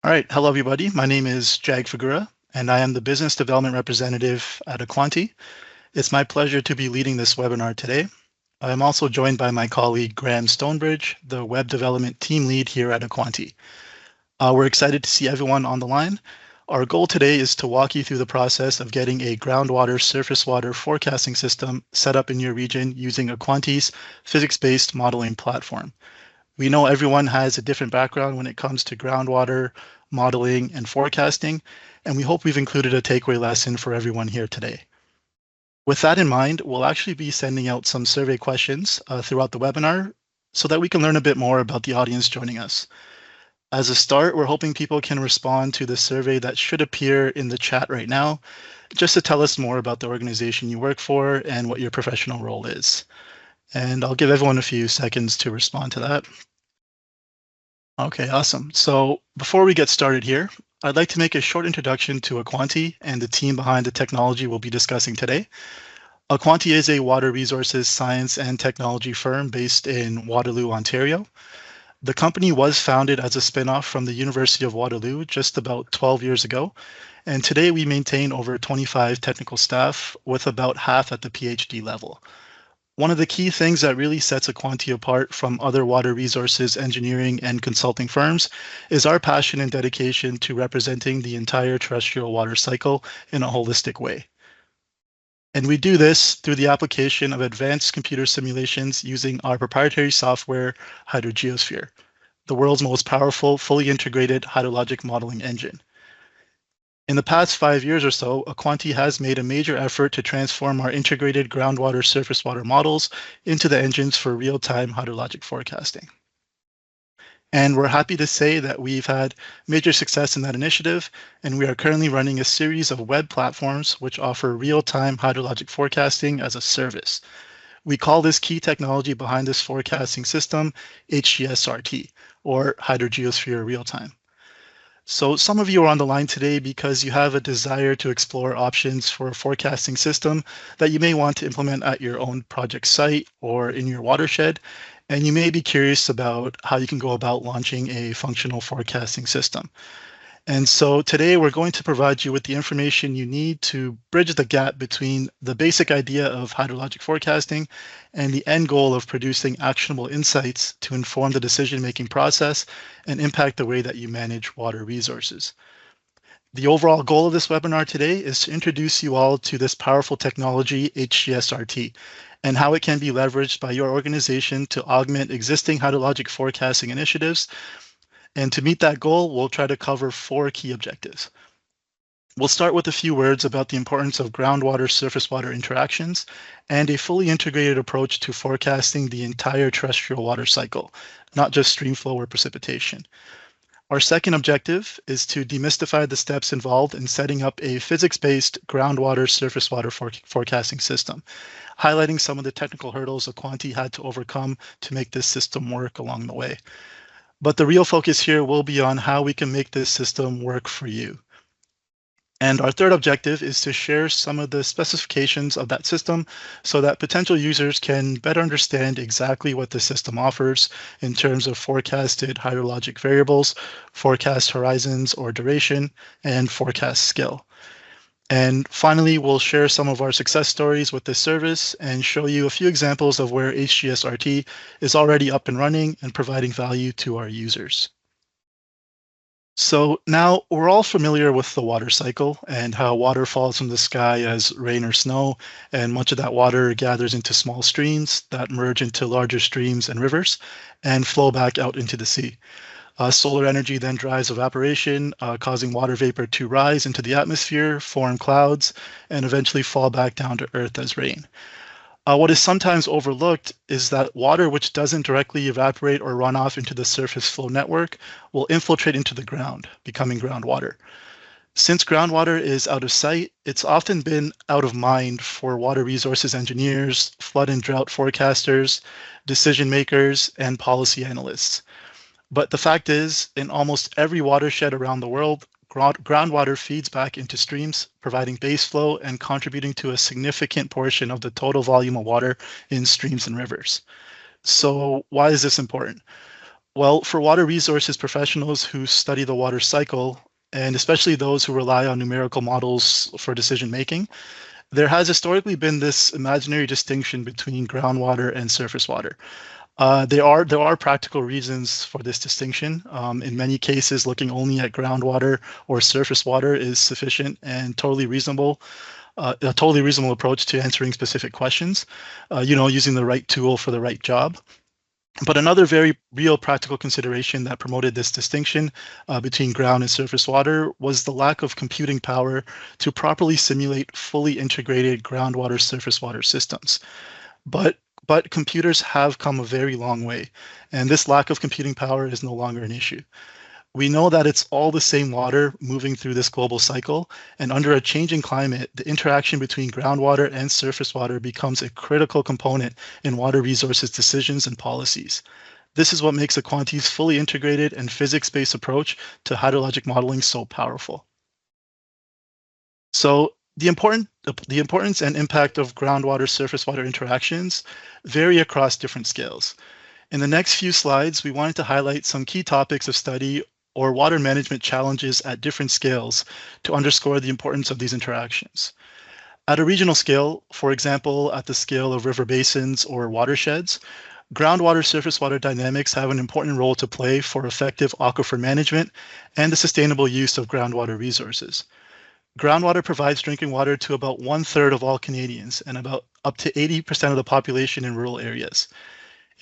All right, hello everybody. My name is Jag Figura, and I am the Business Development Representative at Aquanty. It's my pleasure to be leading this webinar today. I am also joined by my colleague Graham Stonebridge, the Web Development Team Lead here at Aquanty. We're excited to see everyone on the line. Our goal today is to walk you through the process of getting a groundwater surface water forecasting system set up in your region using Aquanty's physics-based modeling platform. We know everyone has a different background when it comes to groundwater modeling and forecasting, and we hope we've included a takeaway lesson for everyone here today. With that in mind, we'll actually be sending out some survey questions throughout the webinar so that we can learn a bit more about the audience joining us. As a start, we're hoping people can respond to the survey that should appear in the chat right now, just to tell us more about the organization you work for and what your professional role is. And I'll give everyone a few seconds to respond to that. Okay, awesome. So before we get started here, I'd like to make a short introduction to Aquanty and the team behind the technology we'll be discussing today. Aquanty is a water resources science and technology firm based in Waterloo, Ontario. The company was founded as a spinoff from the University of Waterloo just about 12 years ago, and today we maintain over 25 technical staff with about half at the PhD level. One of the key things that really sets Aquanty apart from other water resources engineering and consulting firms is our passion and dedication to representing the entire terrestrial water cycle in a holistic way. And we do this through the application of advanced computer simulations using our proprietary software, HydroGeoSphere, the world's most powerful, fully integrated hydrologic modeling engine. In the past 5 years or so, Aquanty has made a major effort to transform our integrated groundwater surface water models into the engines for real-time hydrologic forecasting. And we're happy to say that we've had major success in that initiative, and we are currently running a series of web platforms which offer real-time hydrologic forecasting as a service. We call this key technology behind this forecasting system HGSRT, or HydroGeoSphere Real-Time. So some of you are on the line today because you have a desire to explore options for a forecasting system that you may want to implement at your own project site or in your watershed, and you may be curious about how you can go about launching a functional forecasting system. And so today we're going to provide you with the information you need to bridge the gap between the basic idea of hydrologic forecasting and the end goal of producing actionable insights to inform the decision-making process and impact the way that you manage water resources. The overall goal of this webinar today is to introduce you all to this powerful technology, HGSRT, and how it can be leveraged by your organization to augment existing hydrologic forecasting initiatives. And to meet that goal, we'll try to cover 4 key objectives. We'll start with a few words about the importance of groundwater surface water interactions and a fully integrated approach to forecasting the entire terrestrial water cycle, not just streamflow or precipitation. Our second objective is to demystify the steps involved in setting up a physics-based groundwater surface water forecasting system, highlighting some of the technical hurdles Aquanty had to overcome to make this system work along the way. But the real focus here will be on how we can make this system work for you. And our third objective is to share some of the specifications of that system so that potential users can better understand exactly what the system offers in terms of forecasted hydrologic variables, forecast horizons or duration, and forecast skill. And finally, we'll share some of our success stories with this service and show you a few examples of where HGSRT is already up and running and providing value to our users. So now we're all familiar with the water cycle and how water falls from the sky as rain or snow, and much of that water gathers into small streams that merge into larger streams and rivers and flow back out into the sea. Solar energy then drives evaporation, causing water vapor to rise into the atmosphere, form clouds, and eventually fall back down to Earth as rain. What is sometimes overlooked is that water which doesn't directly evaporate or run off into the surface flow network will infiltrate into the ground, becoming groundwater. Since groundwater is out of sight, it's often been out of mind for water resources engineers, flood and drought forecasters, decision makers, and policy analysts. But the fact is, in almost every watershed around the world, groundwater feeds back into streams, providing base flow and contributing to a significant portion of the total volume of water in streams and rivers. So why is this important? Well, for water resources professionals who study the water cycle, and especially those who rely on numerical models for decision making, there has historically been this imaginary distinction between groundwater and surface water. There are practical reasons for this distinction. In many cases, looking only at groundwater or surface water is sufficient and totally reasonable. A totally reasonable approach to answering specific questions. Using the right tool for the right job. But another very real practical consideration that promoted this distinction between ground and surface water was the lack of computing power to properly simulate fully integrated groundwater surface water systems. But computers have come a very long way, and this lack of computing power is no longer an issue. We know that it's all the same water moving through this global cycle, and under a changing climate, the interaction between groundwater and surface water becomes a critical component in water resources decisions and policies. This is what makes Aquanty's fully integrated and physics-based approach to hydrologic modeling so powerful. So the importance and impact of groundwater surface water interactions vary across different scales. In the next few slides, we wanted to highlight some key topics of study or water management challenges at different scales to underscore the importance of these interactions. At a regional scale, for example, at the scale of river basins or watersheds, groundwater surface water dynamics have an important role to play for effective aquifer management and the sustainable use of groundwater resources. Groundwater provides drinking water to about 1/3 of all Canadians and about up to 80% of the population in rural areas.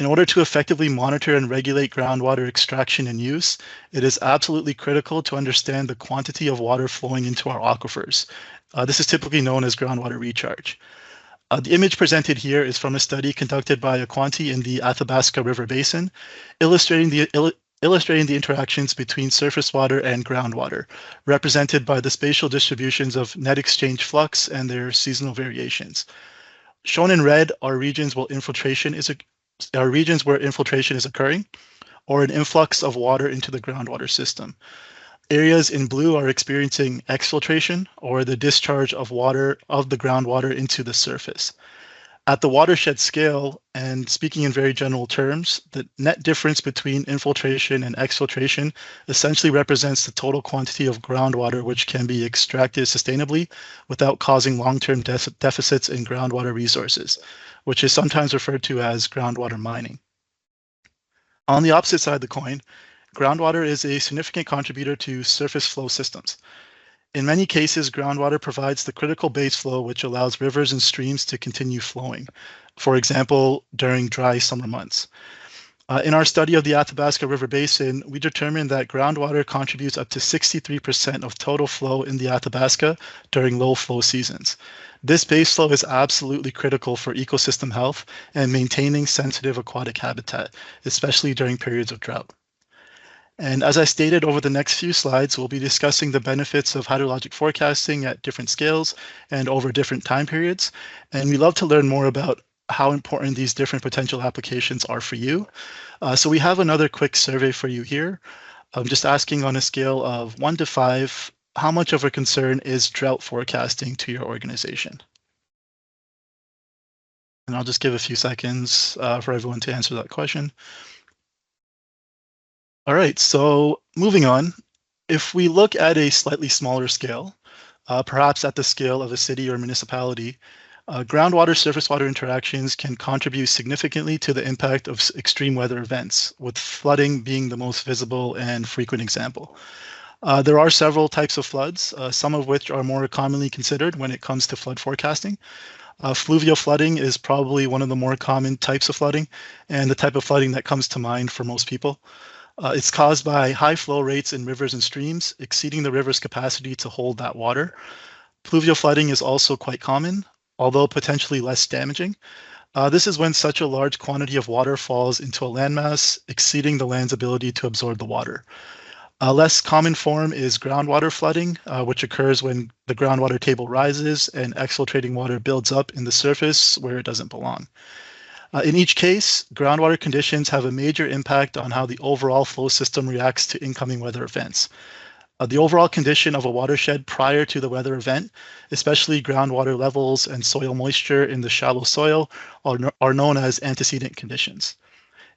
In order to effectively monitor and regulate groundwater extraction and use, it is absolutely critical to understand the quantity of water flowing into our aquifers. This is typically known as groundwater recharge. The image presented here is from a study conducted by Aquanty in the Athabasca River Basin, illustrating the interactions between surface water and groundwater, represented by the spatial distributions of net exchange flux and their seasonal variations. Shown in red are regions where infiltration is occurring, or an influx of water into the groundwater system. Areas in blue are experiencing exfiltration, or the discharge of water of the groundwater into the surface. At the watershed scale, and speaking in very general terms, the net difference between infiltration and exfiltration essentially represents the total quantity of groundwater which can be extracted sustainably without causing long-term deficits in groundwater resources, which is sometimes referred to as groundwater mining. On the opposite side of the coin, groundwater is a significant contributor to surface flow systems. In many cases, groundwater provides the critical base flow which allows rivers and streams to continue flowing, for example, during dry summer months. In our study of the Athabasca River Basin, we determined that groundwater contributes up to 63% of total flow in the Athabasca during low flow seasons. This base flow is absolutely critical for ecosystem health and maintaining sensitive aquatic habitat, especially during periods of drought. And as I stated, over the next few slides, we'll be discussing the benefits of hydrologic forecasting at different scales and over different time periods. And we'd love to learn more about how important these different potential applications are for you. So we have another quick survey for you here. I'm just asking on a scale of 1 to 5, how much of a concern is drought forecasting to your organization? And I'll just give a few seconds for everyone to answer that question. All right, so moving on, if we look at a slightly smaller scale, perhaps at the scale of a city or municipality, groundwater surface water interactions can contribute significantly to the impact of extreme weather events, with flooding being the most visible and frequent example. There are several types of floods, some of which are more commonly considered when it comes to flood forecasting. Fluvial flooding is probably one of the more common types of flooding and the type of flooding that comes to mind for most people. It's caused by high flow rates in rivers and streams, exceeding the river's capacity to hold that water. Pluvial flooding is also quite common, although potentially less damaging. This is when such a large quantity of water falls into a landmass, exceeding the land's ability to absorb the water. A less common form is groundwater flooding, which occurs when the groundwater table rises and exfiltrating water builds up in the surface where it doesn't belong. In each case, groundwater conditions have a major impact on how the overall flow system reacts to incoming weather events. The overall condition of a watershed prior to the weather event, especially groundwater levels and soil moisture in the shallow soil, are known as antecedent conditions.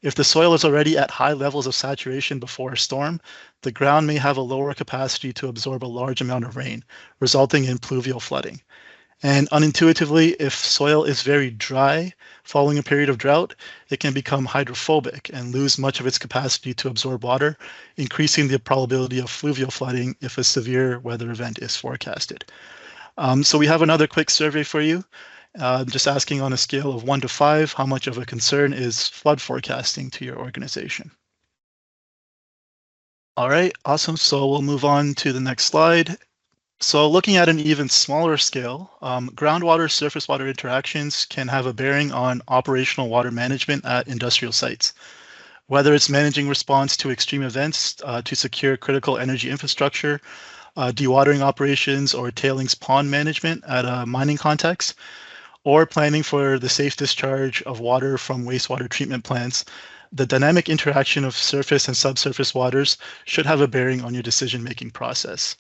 If the soil is already at high levels of saturation before a storm, the ground may have a lower capacity to absorb a large amount of rain, resulting in pluvial flooding. And unintuitively, if soil is very dry following a period of drought, it can become hydrophobic and lose much of its capacity to absorb water, increasing the probability of fluvial flooding if a severe weather event is forecasted. So we have another quick survey for you. Just asking on a scale of 1 to 5, how much of a concern is flood forecasting to your organization? All right, awesome. So we'll move on to the next slide. So looking at an even smaller scale, groundwater surface water interactions can have a bearing on operational water management at industrial sites. Whether it's managing response to extreme events to secure critical energy infrastructure, dewatering operations, or tailings pond management at a mining context, or planning for the safe discharge of water from wastewater treatment plants, the dynamic interaction of surface and subsurface waters should have a bearing on your decision-making process.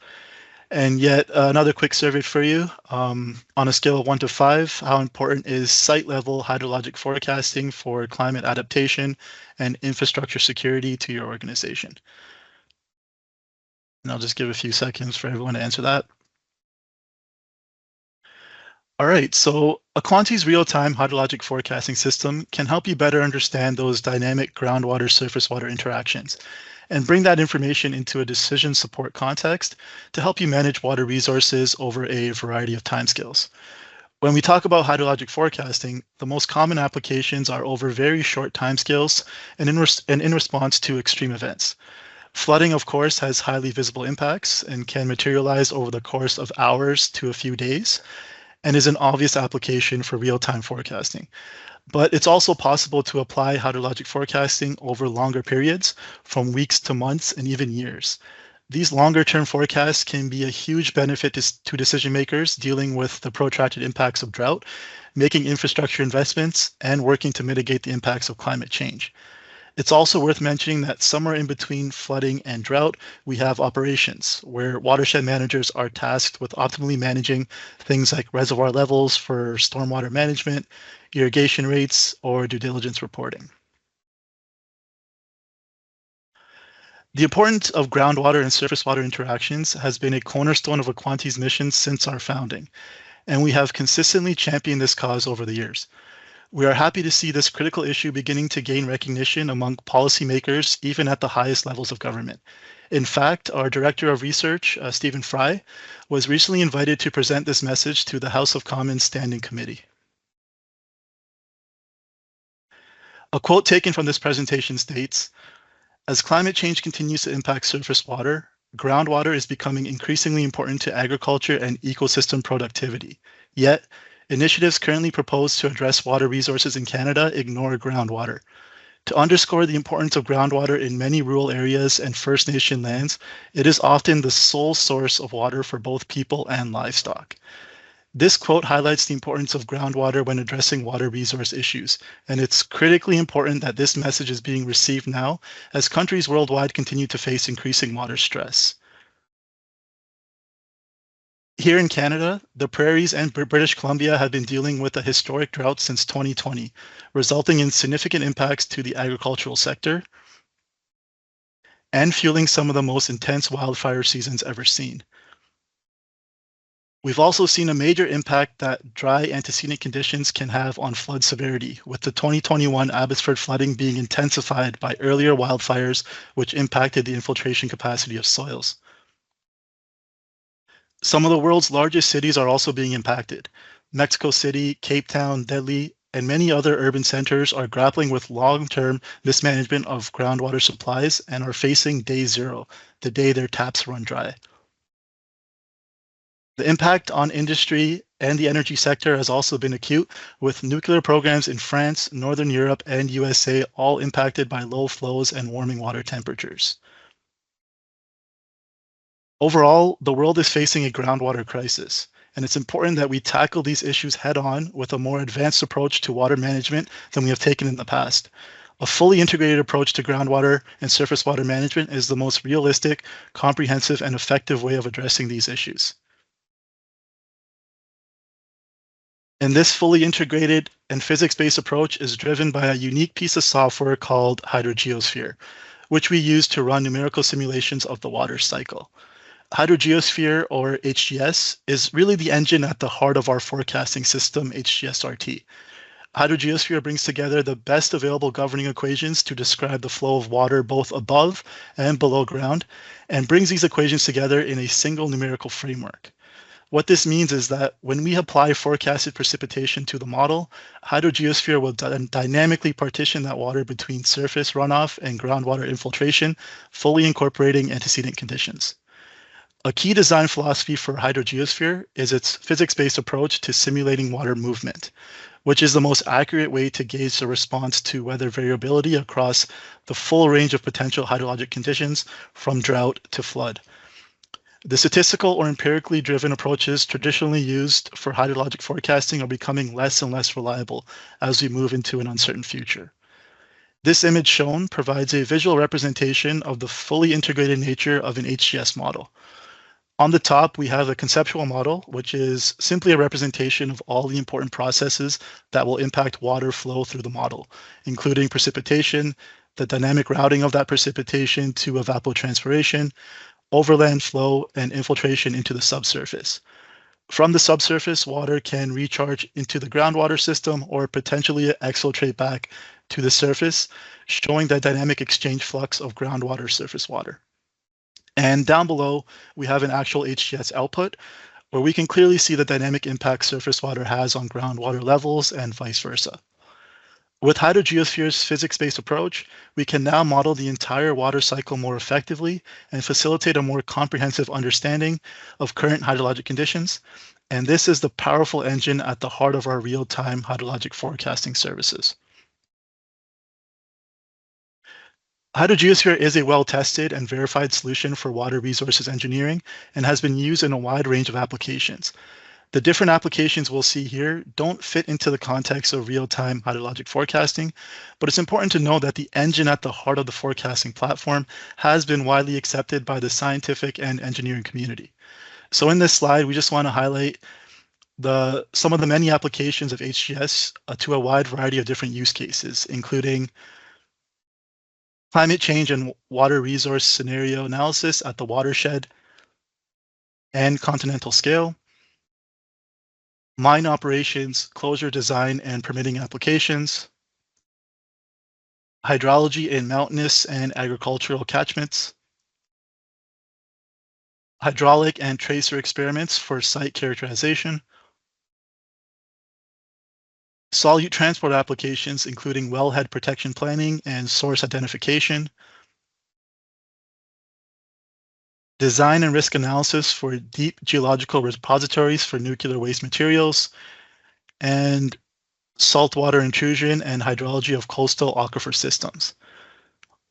And yet another quick survey for you. On a scale of 1 to 5, how important is site-level hydrologic forecasting for climate adaptation and infrastructure security to your organization? And I'll just give a few seconds for everyone to answer that. All right, so Aquanty's real-time hydrologic forecasting system can help you better understand those dynamic groundwater surface water interactions and bring that information into a decision support context to help you manage water resources over a variety of timescales. When we talk about hydrologic forecasting, the most common applications are over very short timescales and in response to extreme events. Flooding, of course, has highly visible impacts and can materialize over the course of hours to a few days, and is an obvious application for real-time forecasting. But it's also possible to apply hydrologic forecasting over longer periods, from weeks to months and even years. These longer-term forecasts can be a huge benefit to decision makers dealing with the protracted impacts of drought, making infrastructure investments, and working to mitigate the impacts of climate change. It's also worth mentioning that somewhere in between flooding and drought, we have operations, where watershed managers are tasked with optimally managing things like reservoir levels for stormwater management, irrigation rates, or due diligence reporting. The importance of groundwater and surface water interactions has been a cornerstone of Aquanty's mission since our founding, and we have consistently championed this cause over the years. We are happy to see this critical issue beginning to gain recognition among policymakers, even at the highest levels of government. In fact, our Director of Research, Stephen Fry, was recently invited to present this message to the House of Commons Standing Committee. A quote taken from this presentation states, "As climate change continues to impact surface water, groundwater is becoming increasingly important to agriculture and ecosystem productivity. Yet, initiatives currently proposed to address water resources in Canada ignore groundwater. To underscore the importance of groundwater in many rural areas and First Nation lands, it is often the sole source of water for both people and livestock." This quote highlights the importance of groundwater when addressing water resource issues, and it's critically important that this message is being received now as countries worldwide continue to face increasing water stress. Here in Canada, the prairies and British Columbia have been dealing with a historic drought since 2020, resulting in significant impacts to the agricultural sector and fueling some of the most intense wildfire seasons ever seen. We've also seen a major impact that dry antecedent conditions can have on flood severity, with the 2021 Abbotsford flooding being intensified by earlier wildfires, which impacted the infiltration capacity of soils. Some of the world's largest cities are also being impacted. Mexico City, Cape Town, Delhi, and many other urban centers are grappling with long-term mismanagement of groundwater supplies and are facing day zero, the day their taps run dry. The impact on industry and the energy sector has also been acute, with nuclear programs in France, Northern Europe, and USA all impacted by low flows and warming water temperatures. Overall, the world is facing a groundwater crisis, and it's important that we tackle these issues head-on with a more advanced approach to water management than we have taken in the past. A fully integrated approach to groundwater and surface water management is the most realistic, comprehensive, and effective way of addressing these issues. And this fully integrated and physics-based approach is driven by a unique piece of software called HydroGeoSphere, which we use to run numerical simulations of the water cycle. HydroGeoSphere, or HGS, is really the engine at the heart of our forecasting system, HGSRT. HydroGeoSphere brings together the best available governing equations to describe the flow of water both above and below ground, and brings these equations together in a single numerical framework. What this means is that when we apply forecasted precipitation to the model, HydroGeoSphere will dynamically partition that water between surface runoff and groundwater infiltration, fully incorporating antecedent conditions. A key design philosophy for HydroGeoSphere is its physics-based approach to simulating water movement, which is the most accurate way to gauge the response to weather variability across the full range of potential hydrologic conditions, from drought to flood. The statistical or empirically driven approaches traditionally used for hydrologic forecasting are becoming less and less reliable as we move into an uncertain future. This image shown provides a visual representation of the fully integrated nature of an HGS model. On the top, we have a conceptual model, which is simply a representation of all the important processes that will impact water flow through the model, including precipitation, the dynamic routing of that precipitation to evapotranspiration, overland flow, and infiltration into the subsurface. From the subsurface, water can recharge into the groundwater system or potentially exfiltrate back to the surface, showing the dynamic exchange flux of groundwater surface water. And down below, we have an actual HGS output where we can clearly see the dynamic impact surface water has on groundwater levels and vice versa. With HydroGeoSphere's physics-based approach, we can now model the entire water cycle more effectively and facilitate a more comprehensive understanding of current hydrologic conditions. And this is the powerful engine at the heart of our real-time hydrologic forecasting services. HydroGeoSphere is a well-tested and verified solution for water resources engineering and has been used in a wide range of applications. The different applications we'll see here don't fit into the context of real-time hydrologic forecasting, but it's important to know that the engine at the heart of the forecasting platform has been widely accepted by the scientific and engineering community. So in this slide, we just want to highlight some of the many applications of HGS to a wide variety of different use cases, including climate change and water resource scenario analysis at the watershed and continental scale, mine operations, closure design and permitting applications, hydrology in mountainous and agricultural catchments, hydraulic and tracer experiments for site characterization, solute transport applications including wellhead protection planning and source identification, design and risk analysis for deep geological repositories for nuclear waste materials, and saltwater intrusion and hydrology of coastal aquifer systems.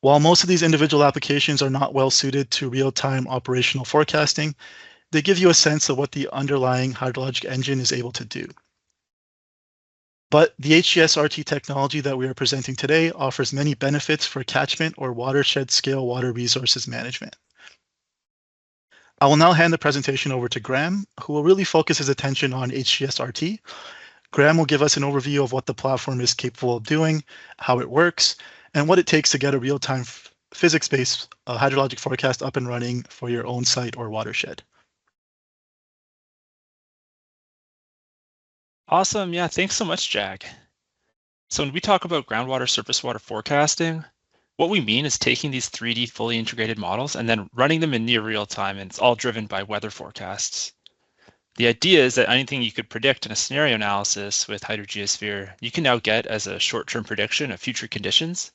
While most of these individual applications are not well suited to real-time operational forecasting, they give you a sense of what the underlying hydrologic engine is able to do. But the HGSRT technology that we are presenting today offers many benefits for catchment or watershed scale water resources management. I will now hand the presentation over to Graham, who will really focus his attention on HGSRT. Graham will give us an overview of what the platform is capable of doing, how it works, and what it takes to get a real-time physics-based hydrologic forecast up and running for your own site or watershed. Awesome. Yeah, thanks so much, Jag. So when we talk about groundwater surface water forecasting, what we mean is taking these 3D fully integrated models and then running them in near real time, and it's all driven by weather forecasts. The idea is that anything you could predict in a scenario analysis with HydroGeoSphere, you can now get as a short-term prediction of future conditions.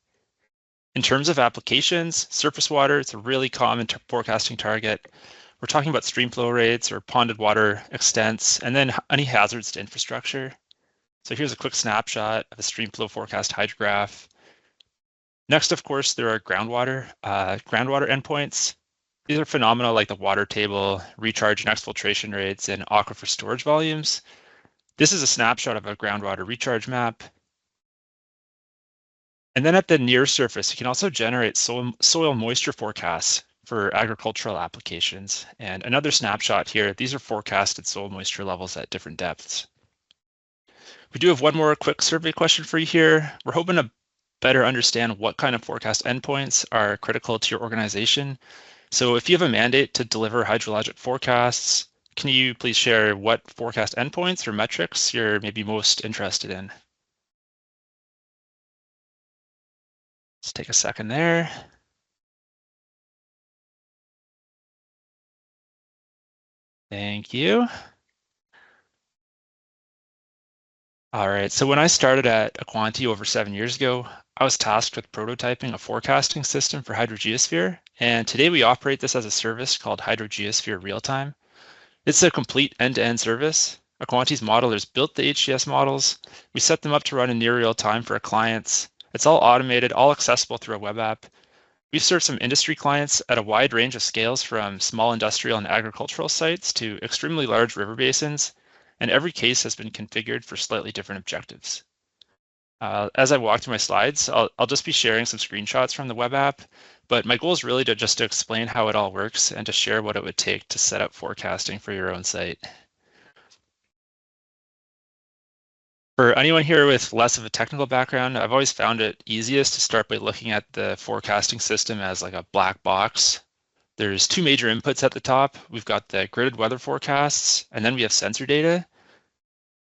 In terms of applications, surface water, it's a really common forecasting target. We're talking about stream flow rates or ponded water extents, and then any hazards to infrastructure. So here's a quick snapshot of a stream flow forecast hydrograph. Next, of course, there are groundwater endpoints. These are phenomena like the water table, recharge and exfiltration rates, and aquifer storage volumes. This is a snapshot of a groundwater recharge map. And then at the near surface, you can also generate soil moisture forecasts for agricultural applications. And another snapshot here, these are forecasted soil moisture levels at different depths. We do have one more quick survey question for you here. We're hoping to better understand what kind of forecast endpoints are critical to your organization. So if you have a mandate to deliver hydrologic forecasts, can you please share what forecast endpoints or metrics you're maybe most interested in? Let's take a second there. Thank you. All right, so when I started at Aquanty over 7 years ago, I was tasked with prototyping a forecasting system for HydroGeoSphere, and today we operate this as a service called HydroGeosphere Real-Time. It's a complete end-to-end service. Aquanty's modelers built the HGS models. We set them up to run in near real time for our clients. It's all automated, all accessible through a web app. We've served some industry clients at a wide range of scales, from small industrial and agricultural sites to extremely large river basins, and every case has been configured for slightly different objectives. As I walk through my slides, I'll just be sharing some screenshots from the web app, but my goal is really to explain how it all works and to share what it would take to set up forecasting for your own site. For anyone here with less of a technical background, I've always found it easiest to start by looking at the forecasting system as like a black box. There's two major inputs at the top. We've got the gridded weather forecasts, and then we have sensor data.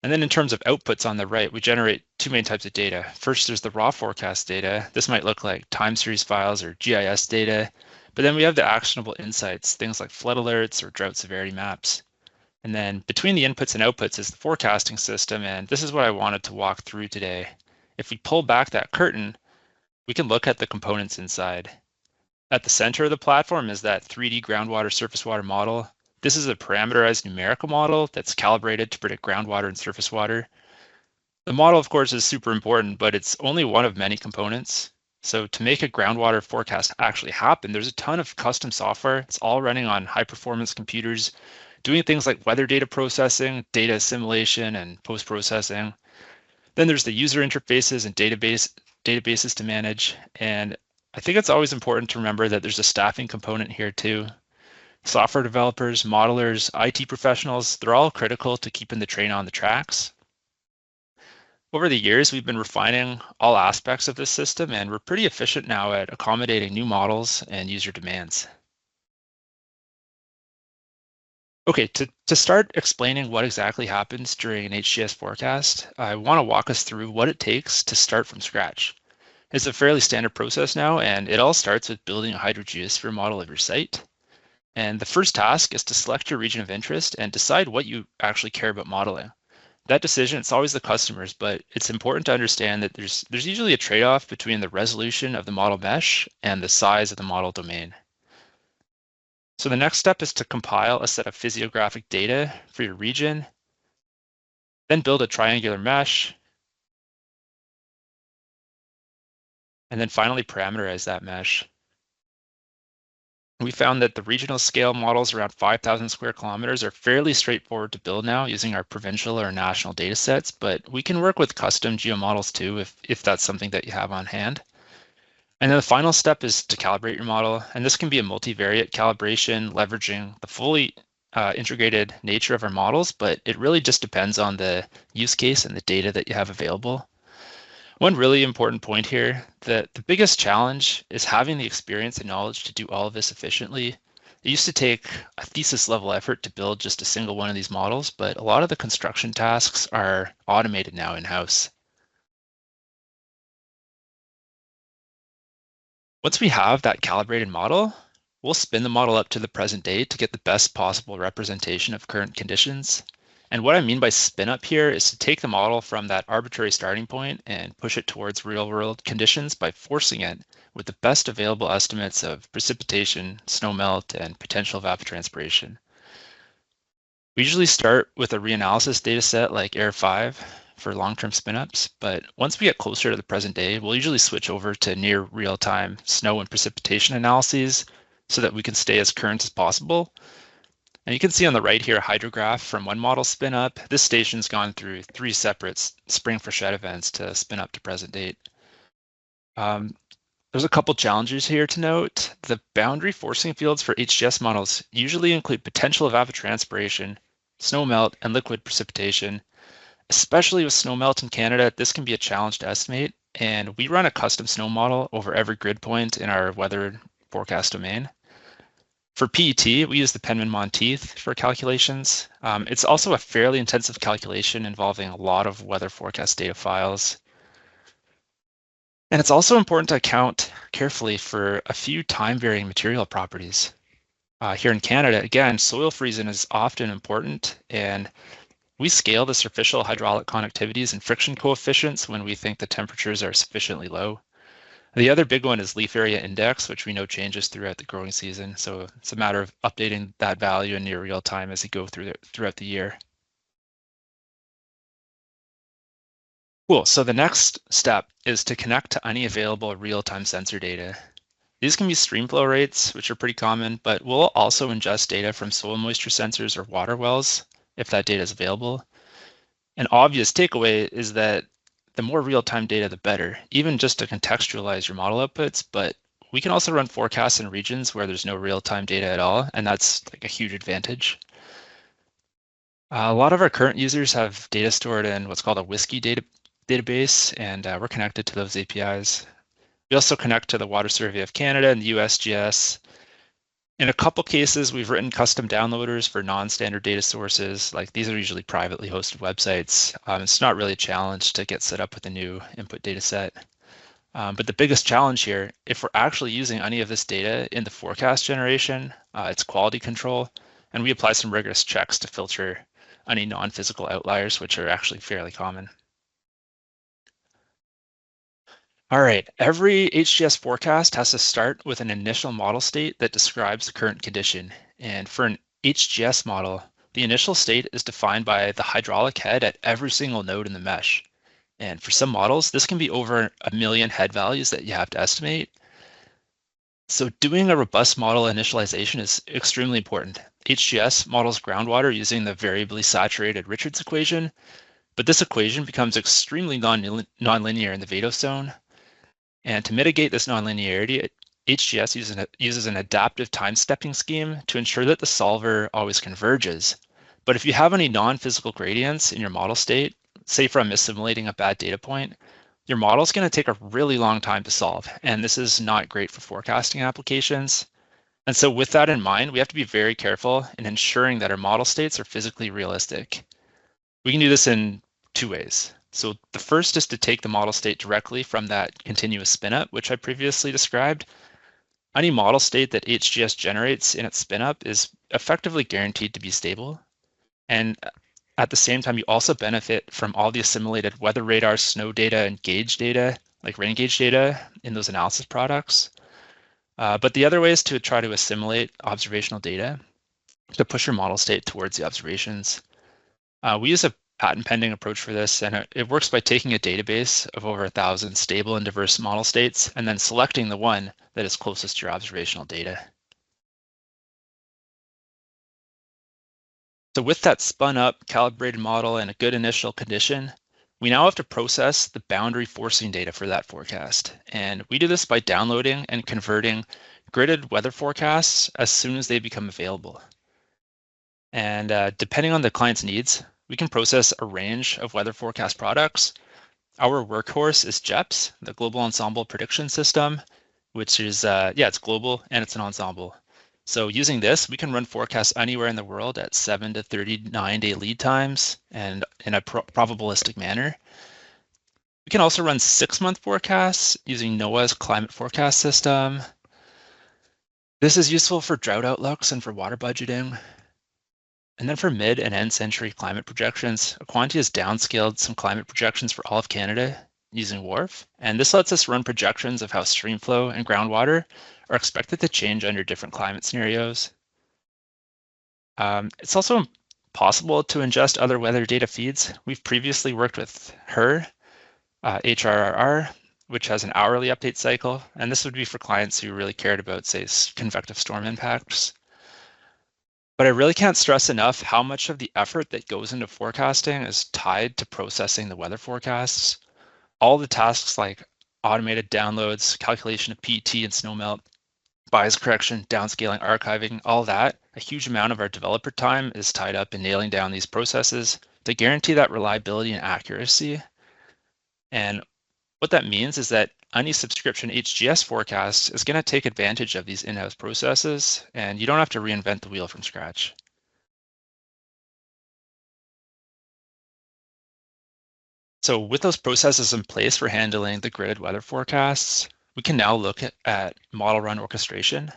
And then in terms of outputs on the right, we generate two main types of data. First, there's the raw forecast data. This might look like time series files or GIS data, but then we have the actionable insights, things like flood alerts or drought severity maps. And then between the inputs and outputs is the forecasting system, and this is what I wanted to walk through today. If we pull back that curtain, we can look at the components inside. At the center of the platform is that 3D groundwater surface water model. This is a parameterized numerical model that's calibrated to predict groundwater and surface water. The model, of course, is super important, but it's only one of many components. So to make a groundwater forecast actually happen, there's a ton of custom software. It's all running on high-performance computers, doing things like weather data processing, data assimilation, and post-processing. Then there's the user interfaces and databases to manage. And I think it's always important to remember that there's a staffing component here too. Software developers, modelers, IT professionals, they're all critical to keeping the train on the tracks. Over the years, we've been refining all aspects of this system, and we're pretty efficient now at accommodating new models and user demands. Okay, to start explaining what exactly happens during an HGS forecast, I want to walk us through what it takes to start from scratch. It's a fairly standard process now, and it all starts with building a HydroGeoSphere model of your site. And the first task is to select your region of interest and decide what you actually care about modeling. That decision, it's always the customer's, but it's important to understand that there's usually a trade-off between the resolution of the model mesh and the size of the model domain. So the next step is to compile a set of physiographic data for your region, then build a triangular mesh, and then finally parameterize that mesh. We found that the regional scale models around 5,000 square kilometers are fairly straightforward to build now using our provincial or national data sets, but we can work with custom geomodels too if that's something that you have on hand. And then the final step is to calibrate your model, and this can be a multivariate calibration leveraging the fully integrated nature of our models, but it really just depends on the use case and the data that you have available. One really important point here, that the biggest challenge is having the experience and knowledge to do all of this efficiently. It used to take a thesis level effort to build just a single one of these models, but a lot of the construction tasks are automated now in-house. Once we have that calibrated model, we'll spin the model up to the present day to get the best possible representation of current conditions. And what I mean by spin up here is to take the model from that arbitrary starting point and push it towards real world conditions by forcing it with the best available estimates of precipitation, snowmelt, and potential evapotranspiration. We usually start with a reanalysis data set like AIR5 for long-term spin-ups, but once we get closer to the present day, we'll usually switch over to near real-time snow and precipitation analyses so that we can stay as current as possible. And you can see on the right here a hydrograph from one model spin up. This station's gone through 3 separate spring freshet events to spin up to present date. There's a couple challenges here to note. The boundary forcing fields for HGS models usually include potential evapotranspiration, snow melt, and liquid precipitation. Especially with snowmelt in Canada, this can be a challenge to estimate, and we run a custom snow model over every grid point in our weather forecast domain. For PET, we use the Penman-Monteith for calculations. It's also a fairly intensive calculation involving a lot of weather forecast data files. And it's also important to account carefully for a few time-varying material properties. Here in Canada, again, soil freezing is often important, and we scale the superficial hydraulic conductivities and friction coefficients when we think the temperatures are sufficiently low. The other big one is leaf area index, which we know changes throughout the growing season. So it's a matter of updating that value in near real time as you go throughout the year. Cool, so the next step is to connect to any available real-time sensor data. These can be stream flow rates, which are pretty common, but we'll also ingest data from soil moisture sensors or water wells if that data is available. An obvious takeaway is that the more real-time data, the better, even just to contextualize your model outputs, but we can also run forecasts in regions where there's no real-time data at all, and that's like a huge advantage. A lot of our current users have data stored in what's called a WSGI database, and we're connected to those APIs. We also connect to the Water Survey of Canada and the USGS. In a couple cases, we've written custom downloaders for non-standard data sources. Like these are usually privately hosted websites. It's not really a challenge to get set up with a new input data set. But the biggest challenge here, if we're actually using any of this data in the forecast generation, it's quality control, and we apply some rigorous checks to filter any non-physical outliers, which are actually fairly common. All right, every HGS forecast has to start with an initial model state that describes the current condition. And for an HGS model, the initial state is defined by the hydraulic head at every single node in the mesh. And for some models, this can be over 1 million head values that you have to estimate. So doing a robust model initialization is extremely important. HGS models groundwater using the variably saturated Richards equation, but this equation becomes extremely nonlinear in the Vados zone. And to mitigate this nonlinearity, HGS uses an adaptive time stepping scheme to ensure that the solver always converges. But if you have any non-physical gradients in your model state, say from assimilating a bad data point, your model is going to take a really long time to solve. And this is not great for forecasting applications. And so with that in mind, we have to be very careful in ensuring that our model states are physically realistic. We can do this in 2 ways. So the first is to take the model state directly from that continuous spin-up, which I previously described. Any model state that HGS generates in its spin-up is effectively guaranteed to be stable. And at the same time, you also benefit from all the assimilated weather radar, snow data, and gauge data, like rain gauge data in those analysis products. But the other way is to try to assimilate observational data to push your model state towards the observations. We use a patent pending approach for this, and it works by taking a database of over 1,000 stable and diverse model states and then selecting the one that is closest to your observational data. So with that spun up calibrated model and a good initial condition, we now have to process the boundary forcing data for that forecast. And we do this by downloading and converting gridded weather forecasts as soon as they become available. And depending on the client's needs, we can process a range of weather forecast products. Our workhorse is GEPS, the Global Ensemble Prediction System, which is, it's global and it's an ensemble. So using this, we can run forecasts anywhere in the world at 7 to 39-day lead times and in a probabilistic manner. We can also run 6-month forecasts using NOAA's climate forecast system. This is useful for drought outlooks and for water budgeting. And then for mid and end century climate projections, Aquanty has downscaled some climate projections for all of Canada using WRF. And this lets us run projections of how stream flow and groundwater are expected to change under different climate scenarios. It's also possible to ingest other weather data feeds. We've previously worked with HRRR, which has an hourly update cycle. And this would be for clients who really cared about, say, convective storm impacts. But I really can't stress enough how much of the effort that goes into forecasting is tied to processing the weather forecasts. All the tasks like automated downloads, calculation of PET and snowmelt, bias correction, downscaling, archiving, all that, a huge amount of our developer time is tied up in nailing down these processes They guarantee that reliability and accuracy. And what that means is that any subscription HGS forecast is going to take advantage of these in-house processes, and you don't have to reinvent the wheel from scratch. So with those processes in place for handling the gridded weather forecasts, we can now look at model run orchestration.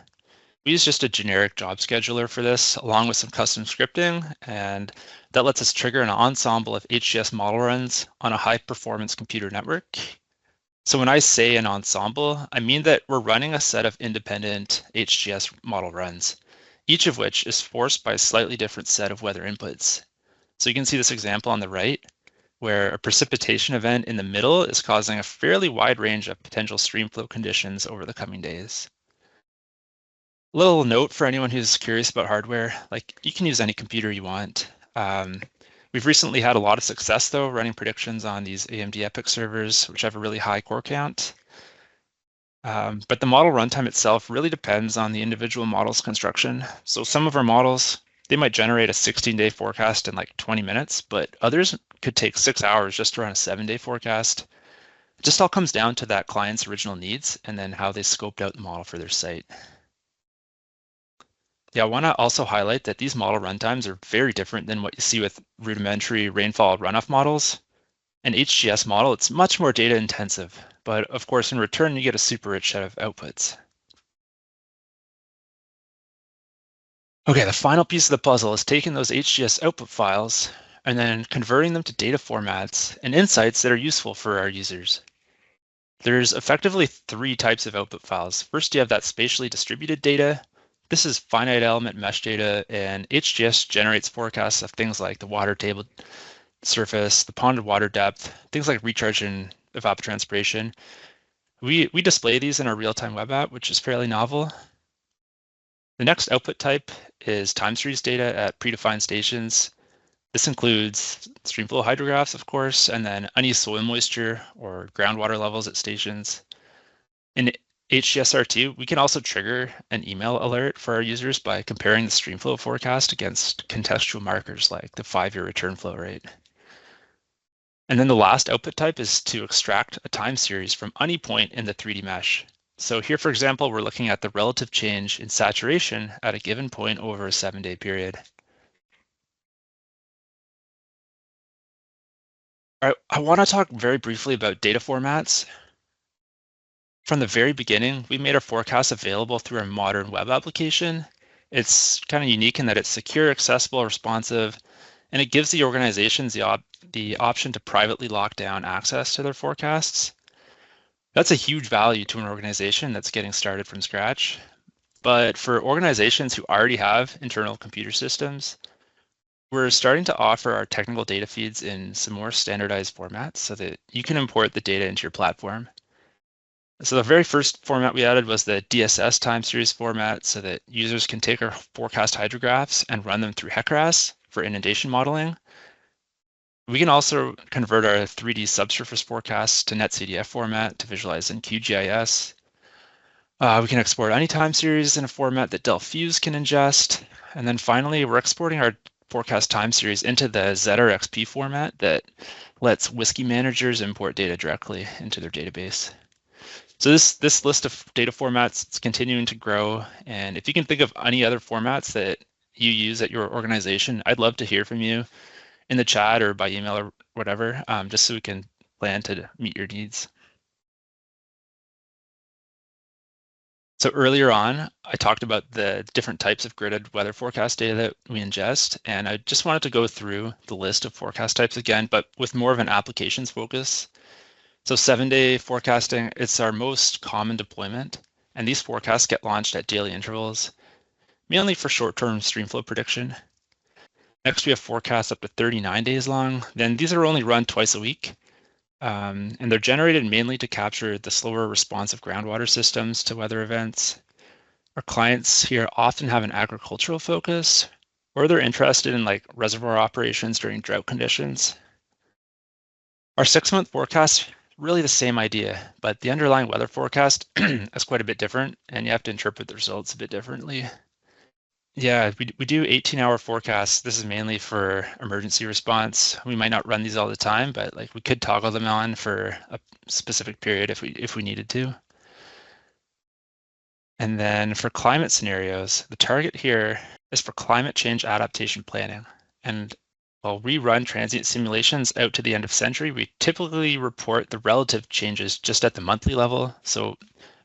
We use just a generic job scheduler for this, along with some custom scripting, and that lets us trigger an ensemble of HGS model runs on a high-performance computer network. So when I say an ensemble, I mean that we're running a set of independent HGS model runs, each of which is forced by a slightly different set of weather inputs. So you can see this example on the right, where a precipitation event in the middle is causing a fairly wide range of potential streamflow conditions over the coming days. Little note for anyone who's curious about hardware, like you can use any computer you want. We've recently had a lot of success though, running predictions on these AMD EPYC servers, which have a really high core count. But the model runtime itself really depends on the individual model's construction. So some of our models, they might generate a 16-day forecast in like 20 minutes, but others could take 6 hours just to run a 7-day forecast. It just all comes down to that client's original needs and then how they scoped out the model for their site. Yeah, I want to also highlight that these model runtimes are very different than what you see with rudimentary rainfall runoff models. An HGS model, it's much more data intensive, but of course, in return, you get a super rich set of outputs. Okay, the final piece of the puzzle is taking those HGS output files and then converting them to data formats and insights that are useful for our users. There's effectively 3 types of output files. First, you have that spatially distributed data. This is finite element mesh data, and HGS generates forecasts of things like the water table surface, the ponded water depth, things like recharge and evapotranspiration. We display these in our real-time web app, which is fairly novel. The next output type is time series data at predefined stations. This includes streamflow hydrographs, of course, and then any soil moisture or groundwater levels at stations. In HGSRT, we can also trigger an email alert for our users by comparing the streamflow forecast against contextual markers like the 5-year return flow rate. And then the last output type is to extract a time series from any point in the 3D mesh. So here, for example, we're looking at the relative change in saturation at a given point over a 7-day period. All right, I want to talk very briefly about data formats. From the very beginning, we made our forecasts available through our modern web application. It's kind of unique in that it's secure, accessible, responsive, and it gives the organizations the option to privately lock down access to their forecasts. That's a huge value to an organization that's getting started from scratch. But for organizations who already have internal computer systems, we're starting to offer our technical data feeds in some more standardized formats so that you can import the data into your platform. So the very first format we added was the DSS time series format so that users can take our forecast hydrographs and run them through HECRAS for inundation modeling. We can also convert our 3D subsurface forecasts to NetCDF format to visualize in QGIS. We can export any time series in a format that Delfuse can ingest. And then finally, we're exporting our forecast time series into the ZRXP format that lets Whiskey managers import data directly into their database. So this list of data formats is continuing to grow. And if you can think of any other formats that you use at your organization, I'd love to hear from you in the chat or by email or whatever, just so we can plan to meet your needs. So earlier on, I talked about the different types of gridded weather forecast data that we ingest, and I just wanted to go through the list of forecast types again, but with more of an applications focus. So 7-day forecasting, it's our most common deployment, and these forecasts get launched at daily intervals, mainly for short-term streamflow prediction. Next, we have forecasts up to 39 days long. Then these are only run twice a week, and they're generated mainly to capture the slower responsive groundwater systems to weather events. Our clients here often have an agricultural focus, or they're interested in like reservoir operations during drought conditions. Our 6-month forecast, really the same idea, but the underlying weather forecast is quite a bit different, and you have to interpret the results a bit differently. Yeah, we do 18-hour forecasts. This is mainly for emergency response. We might not run these all the time, but like we could toggle them on for a specific period if we needed to. And then for climate scenarios, the target here is for climate change adaptation planning. And while we run transient simulations out to the end of century, we typically report the relative changes just at the monthly level. So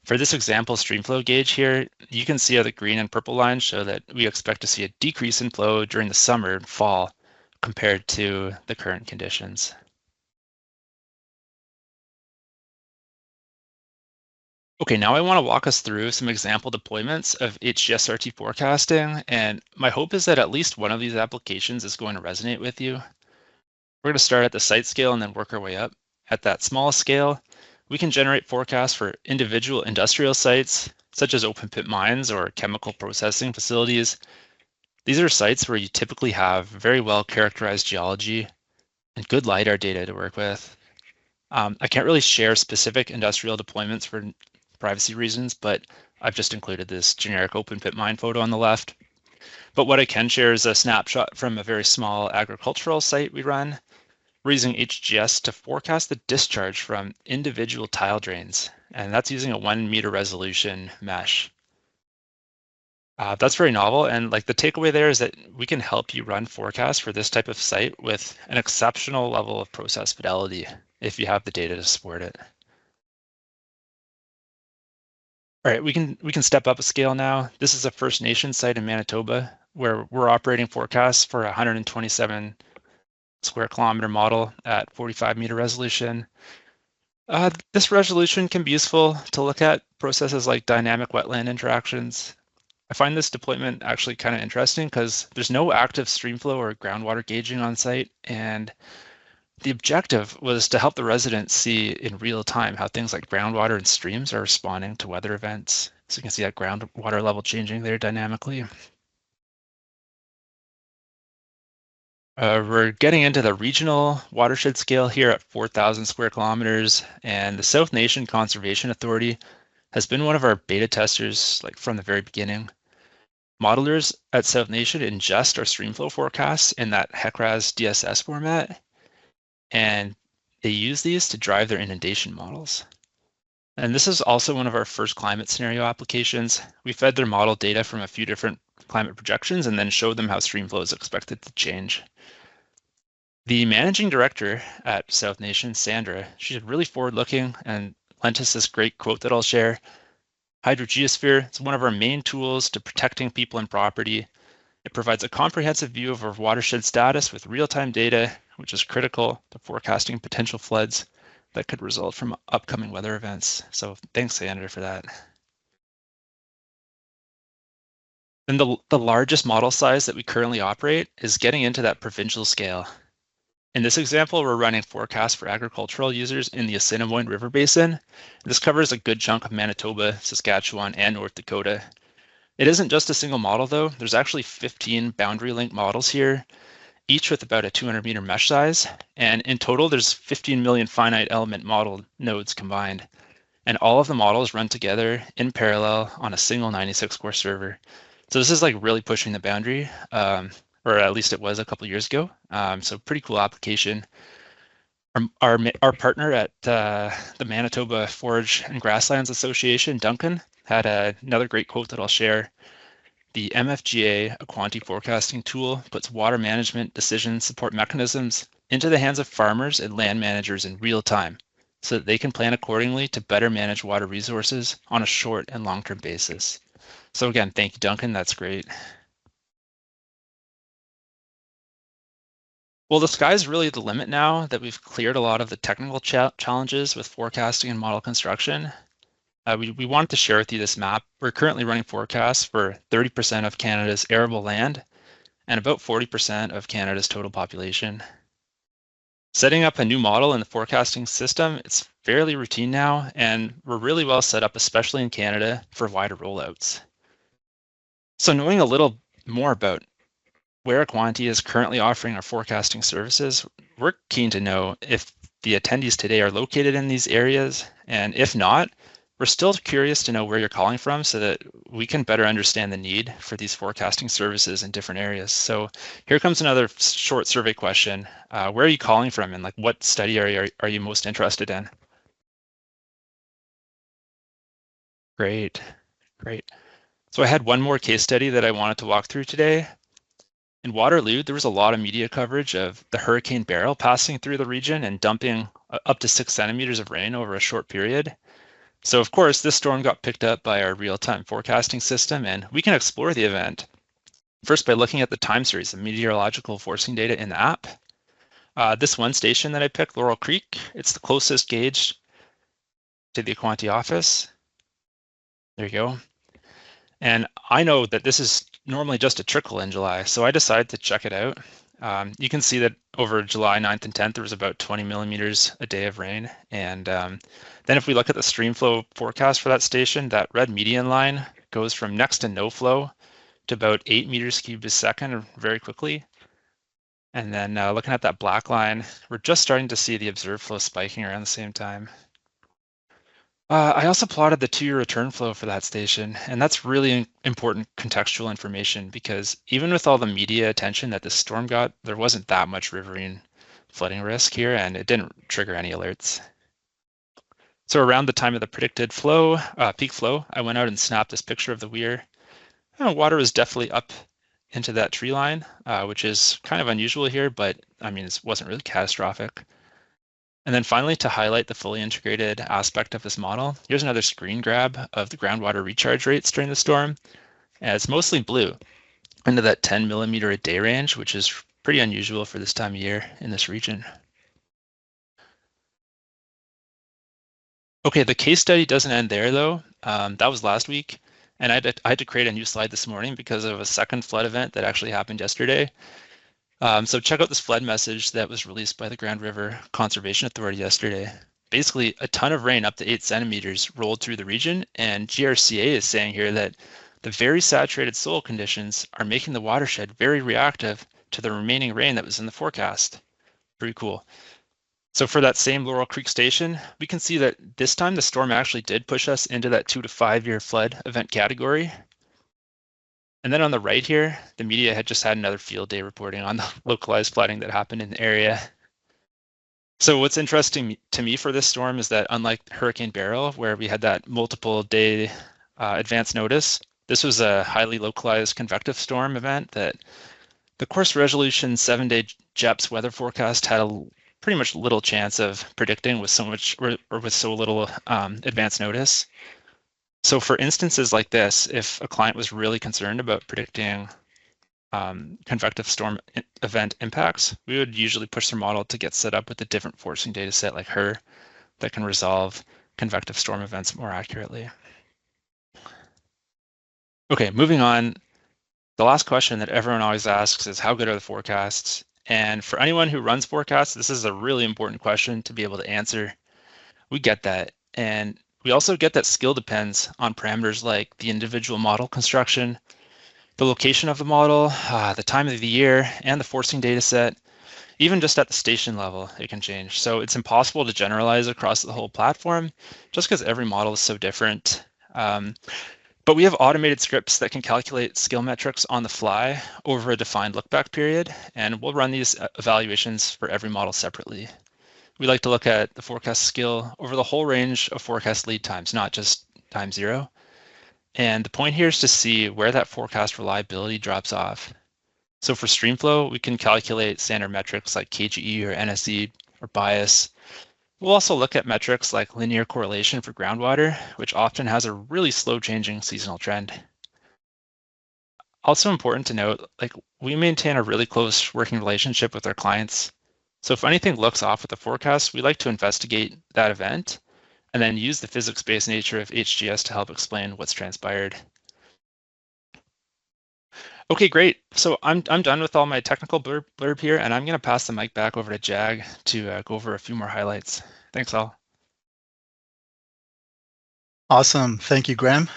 for this example streamflow gauge here, you can see how the green and purple lines show that we expect to see a decrease in flow during the summer and fall compared to the current conditions. Okay, now I want to walk us through some example deployments of HGSRT forecasting, and my hope is that at least one of these applications is going to resonate with you. We're going to start at the site scale and then work our way up. At that smallest scale, we can generate forecasts for individual industrial sites, such as open pit mines or chemical processing facilities. These are sites where you typically have very well characterized geology and good LiDAR data to work with. I can't really share specific industrial deployments for privacy reasons, but I've just included this generic open pit mine photo on the left. But what I can share is a snapshot from a very small agricultural site we run. We're using HGS to forecast the discharge from individual tile drains, and that's using a 1 meter resolution mesh. That's very novel, and like the takeaway there is that we can help you run forecasts for this type of site with an exceptional level of process fidelity if you have the data to support it. All right, we can step up a scale now. This is a First Nation site in Manitoba where we're operating forecasts for a 127 square kilometer model at 45 meter resolution. This resolution can be useful to look at processes like dynamic wetland interactions. I find this deployment actually kind of interesting because there's no active streamflow or groundwater gauging on site, and the objective was to help the residents see in real time how things like groundwater and streams are responding to weather events. So you can see that groundwater level changing there dynamically. We're getting into the regional watershed scale here at 4,000 square kilometers, and the South Nation Conservation Authority has been one of our beta testers like from the very beginning. Modelers at South Nation ingest our streamflow forecasts in that HECRAS DSS format, and they use these to drive their inundation models. And this is also one of our first climate scenario applications. We fed their model data from a few different climate projections and then showed them how streamflow is expected to change. The managing director at South Nation, Sandra, she's really forward-looking and lent us this great quote that I'll share. HydroGeoSphere is one of our main tools to protecting people and property. It provides a comprehensive view of our watershed status with real-time data, which is critical to forecasting potential floods that could result from upcoming weather events. So thanks, Sandra, for that. And the largest model size that we currently operate is getting into that provincial scale. In this example, we're running forecasts for agricultural users in the Assiniboine River Basin. This covers a good chunk of Manitoba, Saskatchewan, and North Dakota. It isn't just a single model, though. There's actually 15 boundary link models here, each with about a 200 meter mesh size. And in total, there's 15 million finite element model nodes combined. And all of the models run together in parallel on a single 96 core server. So this is like really pushing the boundary, or at least it was a couple of years ago. So pretty cool application. Our partner at the Manitoba Forage and Grasslands Association, Duncan, had another great quote that I'll share. The MFGA Aquanty forecasting tool puts water management decision support mechanisms into the hands of farmers and land managers in real time so that they can plan accordingly to better manage water resources on a short and long-term basis. So again, thank you, Duncan. That's great. Well, the sky's really the limit now that we've cleared a lot of the technical challenges with forecasting and model construction. We wanted to share with you this map. We're currently running forecasts for 30% of Canada's arable land and about 40% of Canada's total population. Setting up a new model in the forecasting system, it's fairly routine now, and we're really well set up, especially in Canada, for wider rollouts. So knowing a little more about where Aquanty is currently offering our forecasting services, we're keen to know if the attendees today are located in these areas, and if not, We're still curious to know where you're calling from so that we can better understand the need for these forecasting services in different areas. So here comes another short survey question. Where are you calling from, and like what study area are you most interested in? Great, great. So I had one more case study that I wanted to walk through today. In Waterloo, there was a lot of media coverage of the Hurricane Beryl passing through the region and dumping up to 6 centimeters of rain over a short period. So of course, this storm got picked up by our real-time forecasting system, and we can explore the event first by looking at the time series of meteorological forcing data in the app. This one station that I picked, Laurel Creek, it's the closest gauge to the Aquanty office. There you go. And I know that this is normally just a trickle in July, so I decided to check it out. You can see that over July 9th and 10th, there was about 20 millimeters a day of rain. And then if we look at the stream flow forecast for that station, that red median line goes from next to no flow to about 8 meters cubed a second very quickly. And then looking at that black line, we're just starting to see the observed flow spiking around the same time. I also plotted the 2-year return flow for that station, and that's really important contextual information because even with all the media attention that this storm got, there wasn't that much riverine flooding risk here, and it didn't trigger any alerts. So around the time of the predicted flow, peak flow, I went out and snapped this picture of the weir. Water was definitely up into that tree line, which is kind of unusual here, but I mean, it wasn't really catastrophic. And then finally, to highlight the fully integrated aspect of this model, here's another screen grab of the groundwater recharge rates during the storm. And it's mostly blue, into that 10 millimeter a day range, which is pretty unusual for this time of year in this region. Okay, the case study doesn't end there though. That was last week. And I had to create a new slide this morning because of a second flood event that actually happened yesterday. So check out this flood message that was released by the Grand River Conservation Authority yesterday. Basically, a ton of rain up to 8 centimeters rolled through the region, and GRCA is saying here that the very saturated soil conditions are making the watershed very reactive to the remaining rain that was in the forecast. Pretty cool. So for that same Laurel Creek station, we can see that this time the storm actually did push us into that 2 to 5 year flood event category. And then on the right here, the media had just had another field day reporting on the localized flooding that happened in the area. So what's interesting to me for this storm is that unlike Hurricane Beryl, where we had that multiple day advance notice, this was a highly localized convective storm event that the course resolution 7-day JEPS weather forecast had a pretty much little chance of predicting with so much or with so little advance notice. So for instances like this, if a client was really concerned about predicting convective storm event impacts, we would usually push their model to get set up with a different forcing data set like HER that can resolve convective storm events more accurately. Okay, moving on. The last question that everyone always asks is how good are the forecasts? And for anyone who runs forecasts, this is a really important question to be able to answer. We get that. And we also get that skill depends on parameters like the individual model construction, the location of the model, the time of the year, and the forcing data set. Even just at the station level, it can change. So it's impossible to generalize across the whole platform just because every model is so different. But we have automated scripts that can calculate skill metrics on the fly over a defined lookback period, and we'll run these evaluations for every model separately. We like to look at the forecast skill over the whole range of forecast lead times, not just time zero. And the point here is to see where that forecast reliability drops off. So for streamflow, we can calculate standard metrics like KGE or NSE or bias. We'll also look at metrics like linear correlation for groundwater, which often has a really slow changing seasonal trend. Also important to note, we maintain a really close working relationship with our clients. So if anything looks off with the forecast, we like to investigate that event and then use the physics-based nature of HGS to help explain what's transpired. Okay, great. So I'm done with all my technical blurb here, and I'm going to pass the mic back over to Jag to go over a few more highlights. Thanks all. Awesome. Thank you, Graham.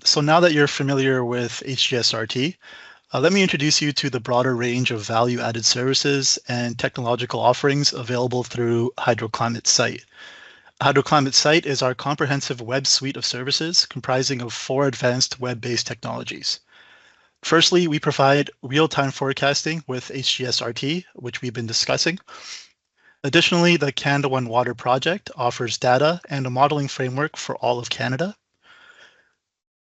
So now that you're familiar with HGSRT, let me introduce you to the broader range of value-added services and technological offerings available through Hydroclimate's site. Hydroclimate Site is our comprehensive web suite of services comprising of 4 advanced web-based technologies. Firstly, we provide real-time forecasting with HGSRT, which we've been discussing. Additionally, the Canada One Water project offers data and a modeling framework for all of Canada.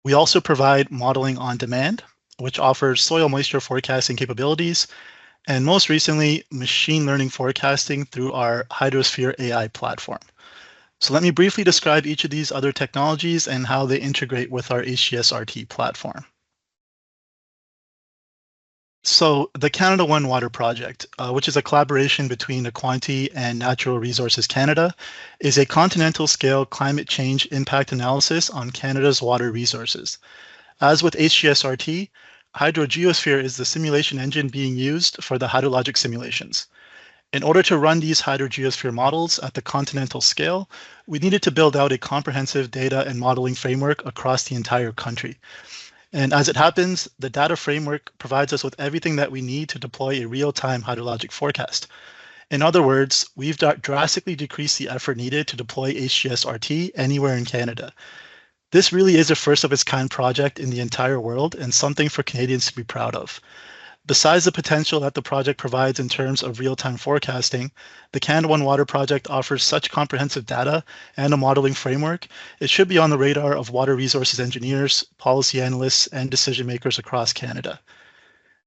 We also provide modeling on demand, which offers soil moisture forecasting capabilities, and most recently, machine learning forecasting through our HydroSphere AI platform. So let me briefly describe each of these other technologies and how they integrate with our HGSRT platform. So the Canada One Water project, which is a collaboration between Aquanty and Natural Resources Canada, is a continental scale climate change impact analysis on Canada's water resources. As with HGSRT, HydroGeoSphere is the simulation engine being used for the hydrologic simulations. In order to run these HydroGeoSphere models at the continental scale, we needed to build out a comprehensive data and modeling framework across the entire country. And as it happens, the data framework provides us with everything that we need to deploy a real-time hydrologic forecast. In other words, we've drastically decreased the effort needed to deploy HGSRT anywhere in Canada. This really is a first of its kind project in the entire world and something for Canadians to be proud of. Besides the potential that the project provides in terms of real-time forecasting, the Canada One Water project offers such comprehensive data and a modeling framework, it should be on the radar of water resources engineers, policy analysts, and decision makers across Canada.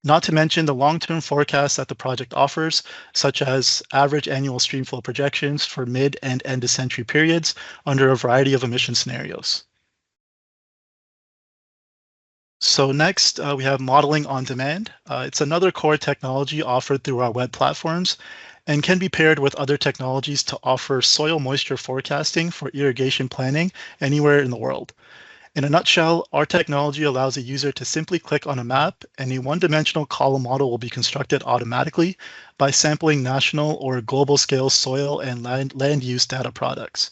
Not to mention the long-term forecasts that the project offers, such as average annual streamflow projections for mid and end of century periods under a variety of emission scenarios. So next, we have modeling on demand. It's another core technology offered through our web platforms and can be paired with other technologies to offer soil moisture forecasting for irrigation planning anywhere in the world. In a nutshell, our technology allows a user to simply click on a map and a one-dimensional column model will be constructed automatically by sampling national or global scale soil and land use data products.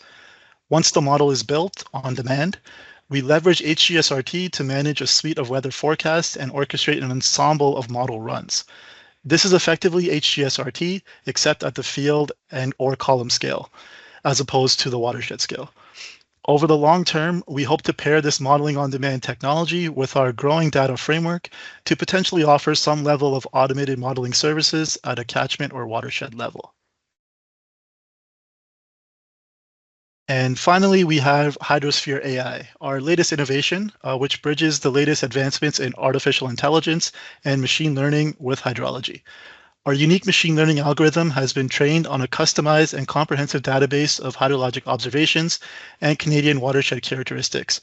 Once the model is built on demand, we leverage HGSRT to manage a suite of weather forecasts and orchestrate an ensemble of model runs. This is effectively HGSRT, except at the field and or column scale, as opposed to the watershed scale. Over the long term, we hope to pair this modeling on demand technology with our growing data framework to potentially offer some level of automated modeling services at a catchment or watershed level. And finally, we have HydroSphere AI, our latest innovation, which bridges the latest advancements in artificial intelligence and machine learning with hydrology. Our unique machine learning algorithm has been trained on a customized and comprehensive database of hydrologic observations and Canadian watershed characteristics,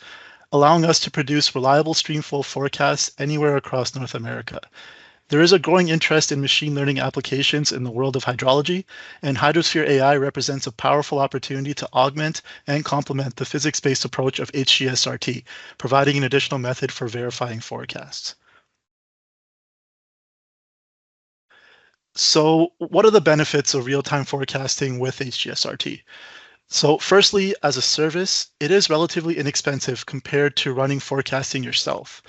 allowing us to produce reliable streamflow forecasts anywhere across North America. There is a growing interest in machine learning applications in the world of hydrology, and HydroSphere AI represents a powerful opportunity to augment and complement the physics-based approach of HGSRT, providing an additional method for verifying forecasts. So what are the benefits of real-time forecasting with HGSRT? So firstly, as a service, it is relatively inexpensive compared to running forecasting yourself.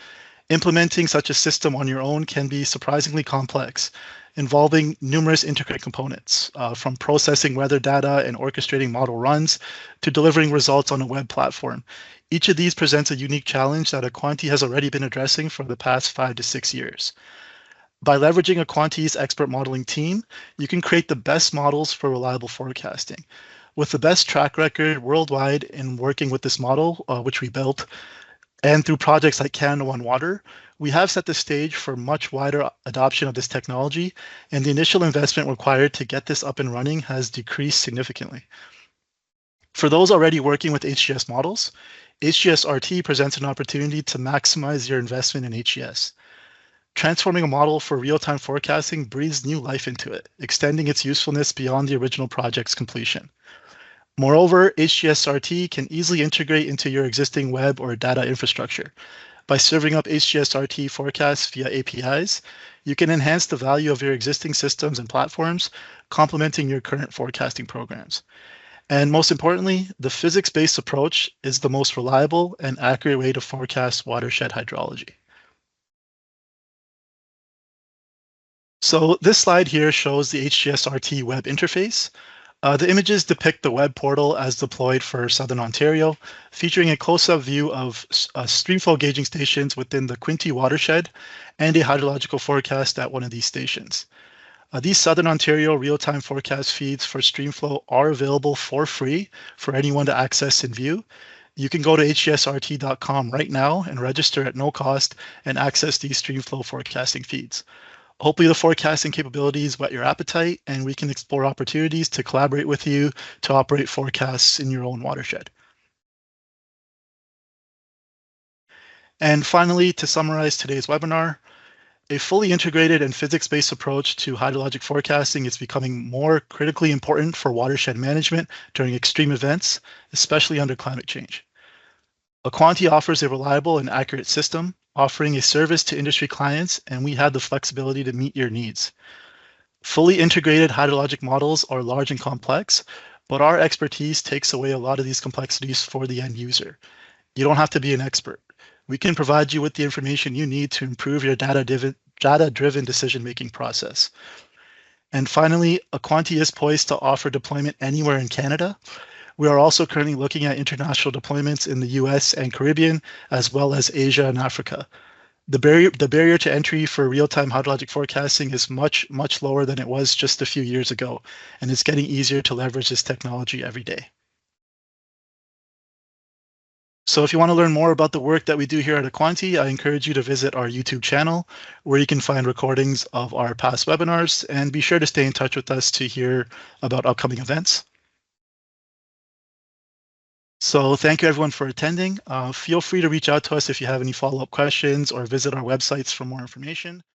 Implementing such a system on your own can be surprisingly complex, involving numerous intricate components, from processing weather data and orchestrating model runs to delivering results on a web platform. Each of these presents a unique challenge that Aquanty has already been addressing for the past 5 to 6 years. By leveraging Aquanty's expert modeling team, you can create the best models for reliable forecasting. With the best track record worldwide in working with this model, which we built, and through projects like Canada One Water, we have set the stage for much wider adoption of this technology, and the initial investment required to get this up and running has decreased significantly. For those already working with HGS models, HGSRT presents an opportunity to maximize your investment in HGS. Transforming a model for real-time forecasting breathes new life into it, extending its usefulness beyond the original project's completion. Moreover, HGSRT can easily integrate into your existing web or data infrastructure. By serving up HGSRT forecasts via APIs, you can enhance the value of your existing systems and platforms, complementing your current forecasting programs. And most importantly, the physics-based approach is the most reliable and accurate way to forecast watershed hydrology. So this slide here shows the HGSRT web interface. The images depict the web portal as deployed for Southern Ontario, featuring a close-up view of streamflow gauging stations within the Quinte watershed and a hydrological forecast at one of these stations. These Southern Ontario real-time forecast feeds for streamflow are available for free for anyone to access and view. You can go to hgsrt.com right now and register at no cost and access these streamflow forecasting feeds. Hopefully the forecasting capabilities whet your appetite and we can explore opportunities to collaborate with you to operate forecasts in your own watershed. And finally, to summarize today's webinar, a fully integrated and physics-based approach to hydrologic forecasting is becoming more critically important for watershed management during extreme events, especially under climate change. Aquanty offers a reliable and accurate system, offering a service to industry clients, and we have the flexibility to meet your needs. Fully integrated hydrologic models are large and complex, but our expertise takes away a lot of these complexities for the end user. You don't have to be an expert. We can provide you with the information you need to improve your data-driven decision-making process. And finally, Aquanty is poised to offer deployment anywhere in Canada. We are also currently looking at international deployments in the US and Caribbean, as well as Asia and Africa. The barrier to entry for real-time hydrologic forecasting is much lower than it was just a few years ago, and it's getting easier to leverage this technology every day. So if you want to learn more about the work that we do here at Aquanty, I encourage you to visit our YouTube channel, where you can find recordings of our past webinars, and be sure to stay in touch with us to hear about upcoming events. So thank you everyone for attending. Feel free to reach out to us if you have any follow-up questions or visit our websites for more information.